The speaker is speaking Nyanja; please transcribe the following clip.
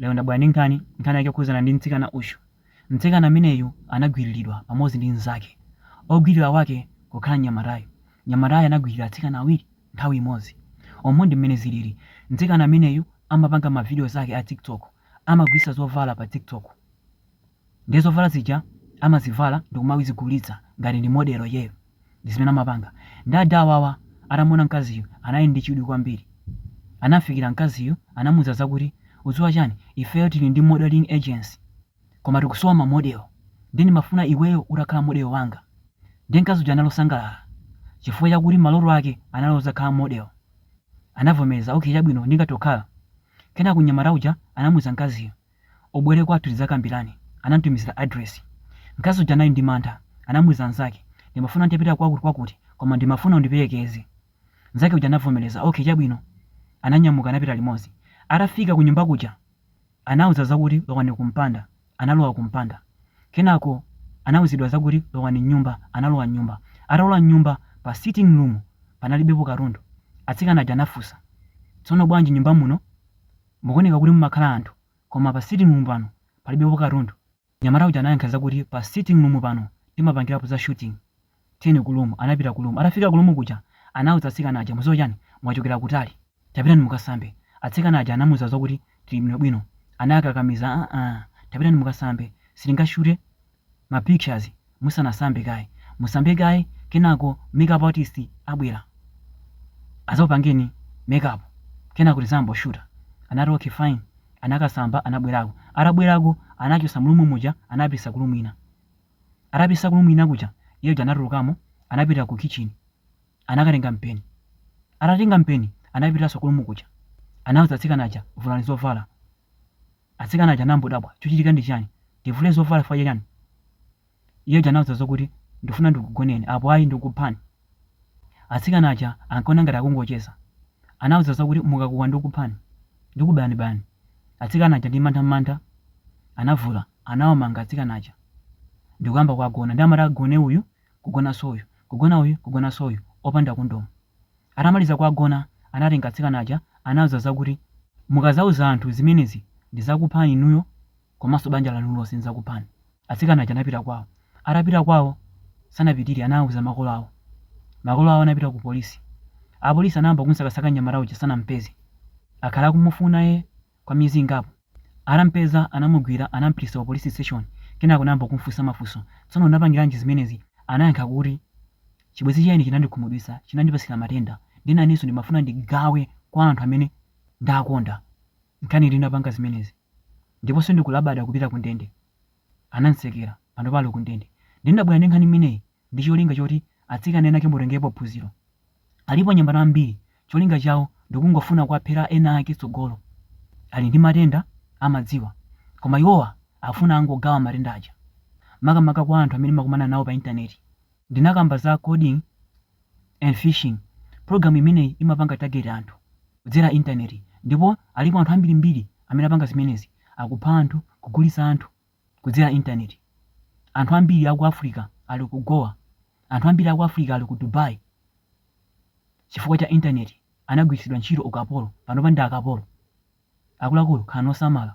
lero ndabwera ndi nkhani yake kuzana ndi mtsikana uyu. Mtsikana ameneyu anagwiriridwa pamodzi ndi mnzake. Ogwirira wake kukhala mnyamatayo. Mnyamatayo anagwirira atsikana awiri nthawi imodzi. Omwe ndi mmene zilili. Mtsikana ameneyu amapanga mavidiyo zake a TikTok. Amagwisa zovala pa TikTok. Ndi zovala zija amazivala ndi kumazigulitsa ngati ndi modelo yeyo. Ndi zimene amapanga. Ndi adawawa atamona mkaziyo anali ndi chidwi kwambiri. Anafikira mkaziyo anamuwuza zakuti udziwa chani ifeyo tili ndi modeling agency. Koma tikusowa ma model. Ndi ndimafuna iweyo utakhala model wanga. Ndi mkazi uja analosangalala. Chifukwa chakuti maloro ake analoza khala model. Anavomereza okay chabwino ndingatokhala. Kena kunyamata uja anamuwuza mkaziyo obwere kwathu tizakambirani. Anamutumizira address. Mkazi uja anali ndi mantha. Anamuwuza mnzake ndimafuna ndipita kwakuti koma ndimafuna undiperekeze. Mnzake uja anavomereza okay chabwino. Ananyamuka anapita limodzi. Atafika ku nyumba kuja anawuza zakuti lowani kumpanda. Analowa kumpanda. Kenako anawuzidwa zakuti lowani nyumba. Analowa nyumba. Atalowa nyumba pa sitting room panalibepo katundu. Atsikana aja anafunsa tsono bwanji nyumba muno mukuoneka kuti mumakhala anthu koma pa sitting room pano palibepo katundu. Nyamata uja anayankha zakuti pa sitting room pano timapangirapo za shooting. Tiyeni ku room. Anapita ku room. Atafika ku room kuja anawuza atsikana aja mudziwa chani mwachokera kutali. Tapitani mukasambe. Atsikana aja anamuwuza zakuti tili bwino. Anakakamiza tapitani mukasambe. Sitingashute ma pictures musanasambe kaye. Musambe kaye kenako makeup artist abwera. Azopangeni makeup. Kenako tizambo shuta. Anati okay fine. Anakasamba anabwerako. Atabwerako anachosa mulumu muja anapisa kulumu ina. Atapisa kulumu ina kuja iye uja anatulukamo anapita ku kitchen. Anakatenga mpeni. Atatenga mpeni anapita kulumu kuja. Anawuza atsikana aja vulani zovala. Atsikana aja anambodabwa chochitika ndi chani? Ndivule zovala faya chani? Iye uja anawuza zokuti ndifuna ndikugoneni apo ayi ndikuphani. Atsikana aja ankaona ngati akungocheza. Anawuza zakuti mukakuwa ndikuphani. Ndikubayani. Atsikana aja ndi mantha anavula anawamanga atsikana aja. Ndikuyamba kuagona. Ndi amati agone uyu kugona soyu. Kugona uyu kugona soyu opanda kondomu. Atamaliza kuagona anatenga atsikana aja anawuza zakuti mukazauza anthu zimenezi ndizakuphani inuyo komanso banja lanu lonse ndizakuphani. Atsikana aja anapita kwawo. Atapita kwawo sanapitire anawuza makolo awo. Makolo awo anapita ku polisi. Apolisi anayamba kumusakasaka nyamata uja sanampeze. Akhala kumufuna ye kwa miyezi ingapo. Atampeza anamugwira anampititsa ku police station. Kenako anayamba kumfunsa mafunso. Tsono unapangiranji zimenezi? Anayankha kuti chibwenzi chiyani chinandikhumudwitsa chinandipasira matenda. Ndinanso ndimafuna ndigawe kwa anthu amene ndakonda. Nkhani ndinapanga zimenezi. Ndiponso ndikulabada kupita ku ndende. Anansekera pano palo ku ndende. Ndinabwera ndi nkhani imeneyi ndi cholinga choti atsikana ena ake mutengepo phunziro. Alipo anyamata ambiri cholinga chawo ndikungofuna kuwaphera ena ake tsogolo. Ali ndi matenda amadziwa. Koma iwowa afuna angogawa matenda aja. Makamaka kwa anthu amene makumana nawo pa intaneti. Ndinakamba za coding and phishing. Program imeneyi imapanga target anthu kudzera intaneti. Ndipo alipo anthu ambirimbiri amene apanga zimenezi. Akupha anthu, kugulitsa anthu kudzera intaneti. Anthu ambiri aku Africa ali ku Goa. Anthu ambiri aku Africa ali ku Dubai. Chifukwa cha intaneti anagwiritsidwa ntchito ukapolo pano panda akapolo. Akuluakulu khala nosamala.